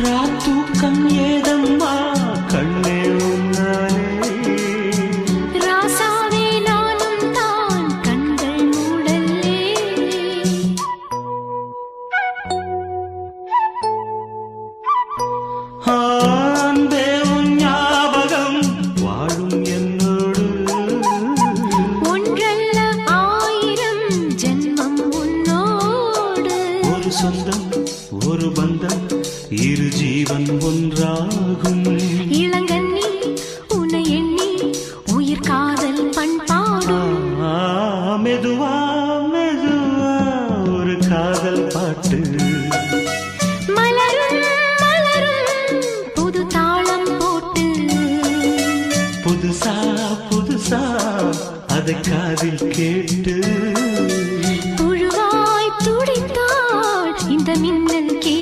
ராத்தூக்கம் ஏதம்மா கண்ணே உன்னாலே ராசாவே நானும் தான் கண்கள் மூடல்லே அன்பே உன் ஞாபகம் வாழும் என்னோடு ஒன்றல்ல ஆயிரம் ஜென்மம் உன்னோடு ஒரு சொந்தம் ஒரு பந்தம் இரு ஜீவன் ஒன்றாகும் இளங்கண்ணி உன்னை எண்ணி உயிர் காதல் பண்பாடும் மெதுவா மெதுவா ஒரு காதல் பாட்டு மலரும் மலரும் புது தாளம் போட்டு புதுசா புதுசா அதை காதில் கேட்டு